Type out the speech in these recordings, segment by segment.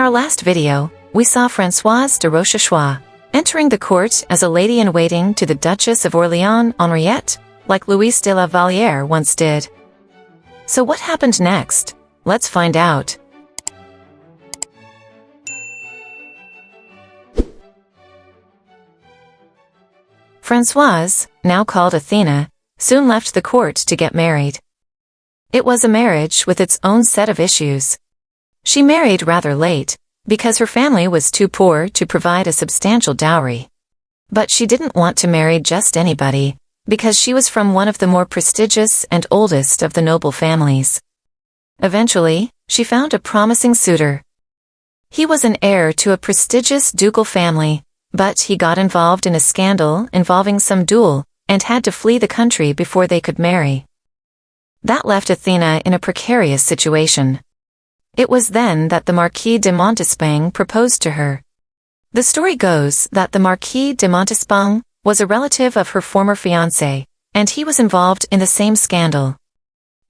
our last video, we saw Françoise de Rochechouart entering the court as a lady-in-waiting to the Duchess of Orléans Henriette, like Louise de La Valliere once did. So what happened next? Let's find out. Françoise, now called Athena, soon left the court to get married. It was a marriage with its own set of issues. She married rather late, because her family was too poor to provide a substantial dowry. But she didn't want to marry just anybody, because she was from one of the more prestigious and oldest of the noble families. Eventually, she found a promising suitor. He was an heir to a prestigious ducal family, but he got involved in a scandal involving some duel, and had to flee the country before they could marry. That left Athena in a precarious situation. It was then that the Marquis de Montespan proposed to her. The story goes that the Marquis de Montespan was a relative of her former fiancé, and he was involved in the same scandal.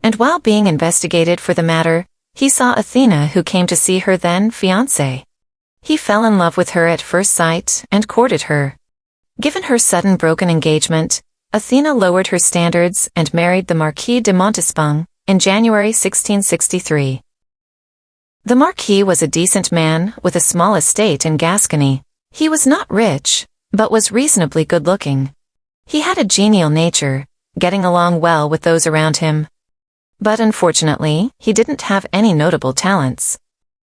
And while being investigated for the matter, he saw Athena, who came to see her then fiancé. He fell in love with her at first sight and courted her. Given her sudden broken engagement, Athena lowered her standards and married the Marquis de Montespan in January 1663. The Marquis was a decent man with a small estate in Gascony. He was not rich, but was reasonably good-looking. He had a genial nature, getting along well with those around him. But unfortunately, he didn't have any notable talents.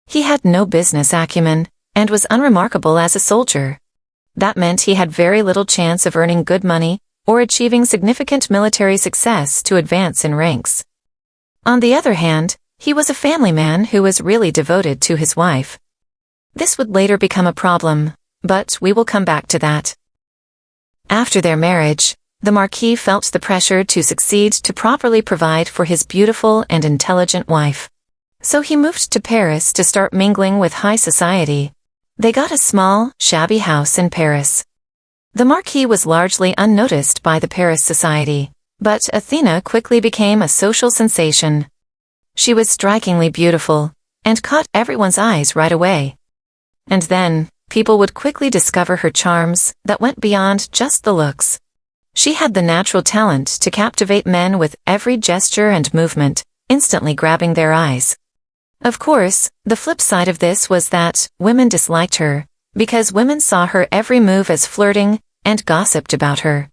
He had no business acumen, and was unremarkable as a soldier. That meant he had very little chance of earning good money or achieving significant military success to advance in ranks. On the other hand, he was a family man who was really devoted to his wife. This would later become a problem, but we will come back to that. After their marriage, the Marquis felt the pressure to succeed to properly provide for his beautiful and intelligent wife. So he moved to Paris to start mingling with high society. They got a small, shabby house in Paris. The Marquis was largely unnoticed by the Paris society, but Athena quickly became a social sensation. She was strikingly beautiful, and caught everyone's eyes right away. And then, people would quickly discover her charms that went beyond just the looks. She had the natural talent to captivate men with every gesture and movement, instantly grabbing their eyes. Of course, the flip side of this was that women disliked her, because women saw her every move as flirting, and gossiped about her.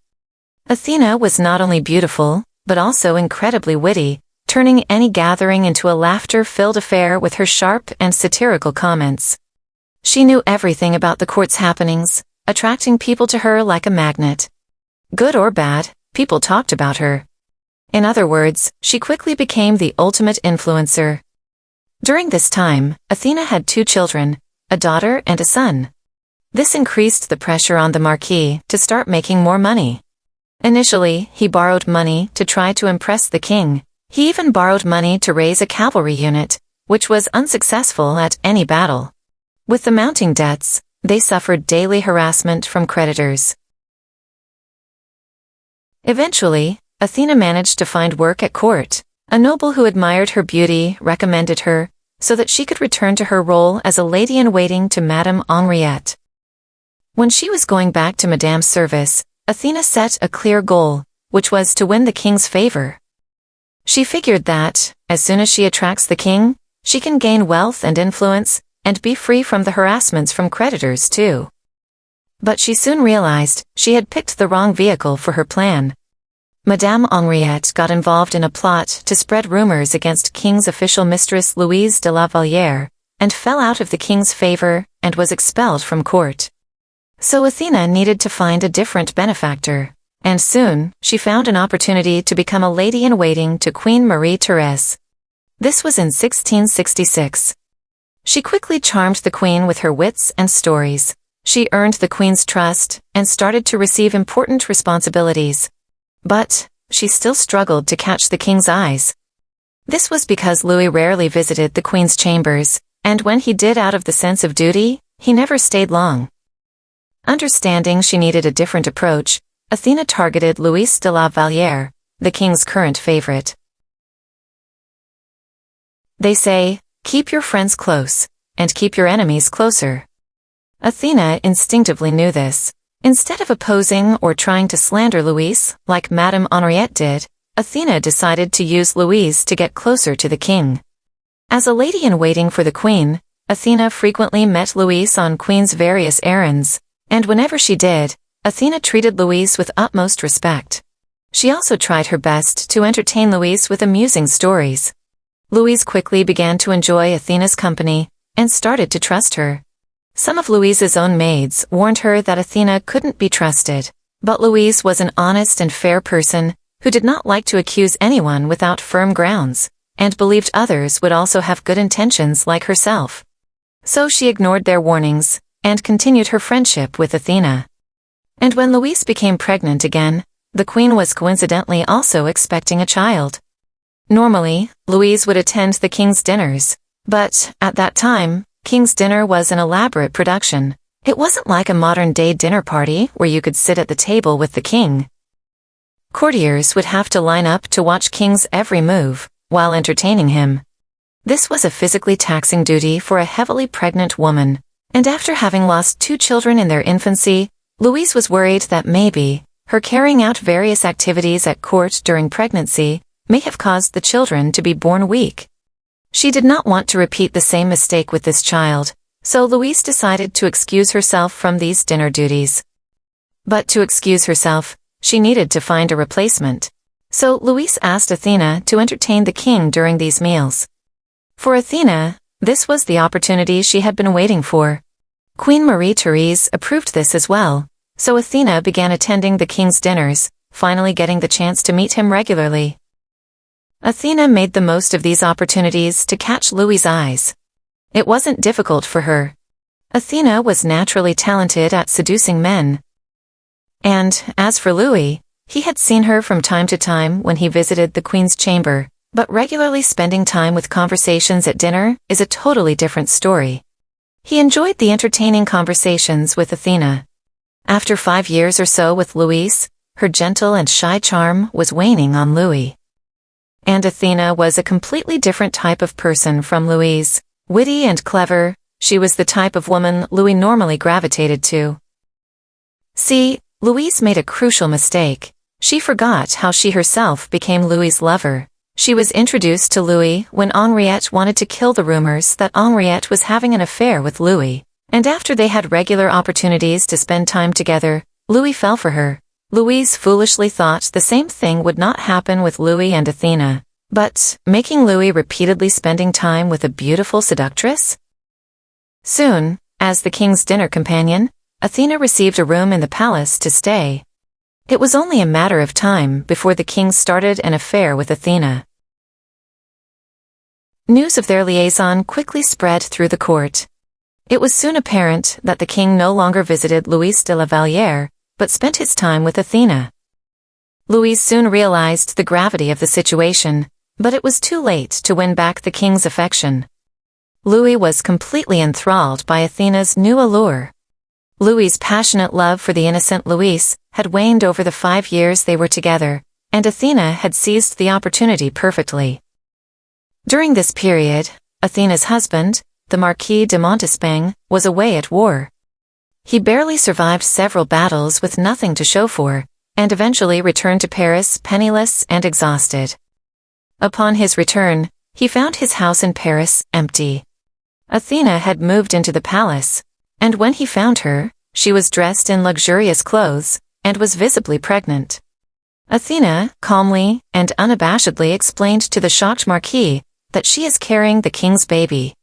Athena was not only beautiful, but also incredibly witty, turning any gathering into a laughter-filled affair with her sharp and satirical comments. She knew everything about the court's happenings, attracting people to her like a magnet. Good or bad, people talked about her. In other words, she quickly became the ultimate influencer. During this time, Athena had 2 children, a daughter and a son. This increased the pressure on the Marquis to start making more money. Initially, he borrowed money to try to impress the king. He even borrowed money to raise a cavalry unit, which was unsuccessful at any battle. With the mounting debts, they suffered daily harassment from creditors. Eventually, Athena managed to find work at court. A noble who admired her beauty recommended her, so that she could return to her role as a lady-in-waiting to Madame Henriette. When she was going back to Madame's service, Athena set a clear goal, which was to win the king's favor. She figured that, as soon as she attracts the king, she can gain wealth and influence, and be free from the harassments from creditors too. But she soon realized she had picked the wrong vehicle for her plan. Madame Henriette got involved in a plot to spread rumors against King's official mistress Louise de La Valliere, and fell out of the king's favor and was expelled from court. So Athena needed to find a different benefactor, and soon she found an opportunity to become a lady-in-waiting to Queen Marie-Thérèse. This was in 1666. She quickly charmed the queen with her wits and stories. She earned the queen's trust and started to receive important responsibilities. But she still struggled to catch the king's eyes. This was because Louis rarely visited the queen's chambers, and when he did out of the sense of duty, he never stayed long. Understanding she needed a different approach, Athena targeted Louise de La Valliere, the king's current favorite. They say, keep your friends close, and keep your enemies closer. Athena instinctively knew this. Instead of opposing or trying to slander Louise, like Madame Henriette did, Athena decided to use Louise to get closer to the king. As a lady-in-waiting for the queen, Athena frequently met Louise on queen's various errands, and whenever she did, Athena treated Louise with utmost respect. She also tried her best to entertain Louise with amusing stories. Louise quickly began to enjoy Athena's company, and started to trust her. Some of Louise's own maids warned her that Athena couldn't be trusted, but Louise was an honest and fair person who did not like to accuse anyone without firm grounds, and believed others would also have good intentions like herself. So she ignored their warnings, and continued her friendship with Athena. And when Louise became pregnant again, the queen was coincidentally also expecting a child. Normally, Louise would attend the king's dinners, but, at that time, king's dinner was an elaborate production. It wasn't like a modern-day dinner party where you could sit at the table with the king. Courtiers would have to line up to watch king's every move, while entertaining him. This was a physically taxing duty for a heavily pregnant woman, and after having lost 2 children in their infancy, Louise was worried that maybe, her carrying out various activities at court during pregnancy, may have caused the children to be born weak. She did not want to repeat the same mistake with this child, so Louise decided to excuse herself from these dinner duties. But to excuse herself, she needed to find a replacement. So Louise asked Athena to entertain the king during these meals. For Athena, this was the opportunity she had been waiting for. Queen Marie-Therese approved this as well, so Athena began attending the king's dinners, finally getting the chance to meet him regularly. Athena made the most of these opportunities to catch Louis' eyes. It wasn't difficult for her. Athena was naturally talented at seducing men. And, as for Louis, he had seen her from time to time when he visited the queen's chamber, but regularly spending time with conversations at dinner is a totally different story. He enjoyed the entertaining conversations with Athena. After 5 years or so with Louise, her gentle and shy charm was waning on Louis. And Athena was a completely different type of person from Louise. Witty and clever, she was the type of woman Louis normally gravitated to. See, Louise made a crucial mistake. She forgot how she herself became Louis's lover. She was introduced to Louis when Henriette wanted to kill the rumors that Henriette was having an affair with Louis, and after they had regular opportunities to spend time together, Louis fell for her. Louise foolishly thought the same thing would not happen with Louis and Athena, but making Louis repeatedly spending time with a beautiful seductress? Soon, as the king's dinner companion, Athena received a room in the palace to stay. It was only a matter of time before the king started an affair with Athena. News of their liaison quickly spread through the court. It was soon apparent that the king no longer visited Louise de La Valliere, but spent his time with Athena. Louise soon realized the gravity of the situation, but it was too late to win back the king's affection. Louis was completely enthralled by Athena's new allure. Louis's passionate love for the innocent Louise had waned over the 5 years they were together, and Athena had seized the opportunity perfectly. During this period, Athena's husband, the Marquis de Montespan, was away at war. He barely survived several battles with nothing to show for, and eventually returned to Paris penniless and exhausted. Upon his return, he found his house in Paris empty. Athena had moved into the palace, and when he found her, she was dressed in luxurious clothes, and was visibly pregnant. Athena, calmly and unabashedly explained to the shocked Marquis that she is carrying the king's baby.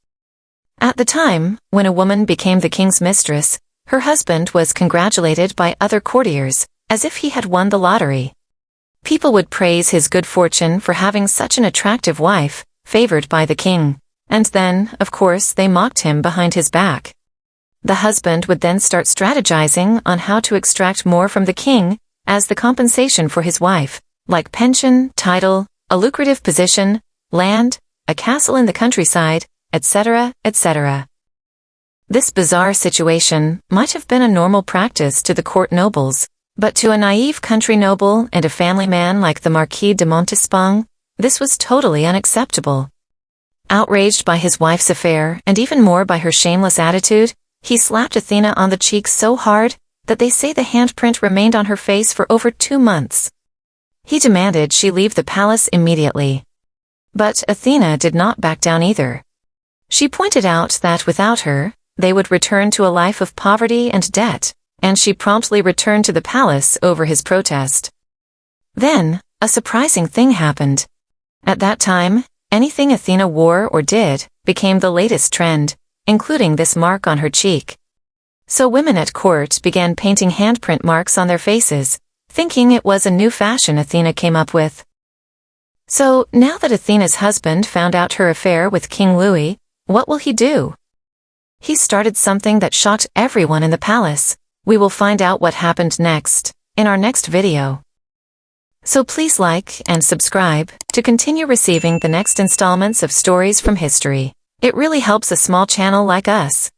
At the time, when a woman became the king's mistress, her husband was congratulated by other courtiers, as if he had won the lottery. People would praise his good fortune for having such an attractive wife, favored by the king, and then, of course, they mocked him behind his back. The husband would then start strategizing on how to extract more from the king, as the compensation for his wife, like pension, title, a lucrative position, land, a castle in the countryside, etc., etc. This bizarre situation might have been a normal practice to the court nobles, but to a naive country noble and a family man like the Marquis de Montespan, this was totally unacceptable. Outraged by his wife's affair and even more by her shameless attitude, he slapped Athena on the cheek so hard that they say the handprint remained on her face for over 2 months. He demanded she leave the palace immediately. But Athena did not back down either. She pointed out that without her, they would return to a life of poverty and debt, and she promptly returned to the palace over his protest. Then, a surprising thing happened. At that time, anything Athena wore or did became the latest trend, including this mark on her cheek. So women at court began painting handprint marks on their faces, thinking it was a new fashion Athena came up with. So, now that Athena's husband found out her affair with King Louis, what will he do? He started something that shocked everyone in the palace. We will find out what happened next, in our next video. So please like and subscribe to continue receiving the next installments of stories from history. It really helps a small channel like us.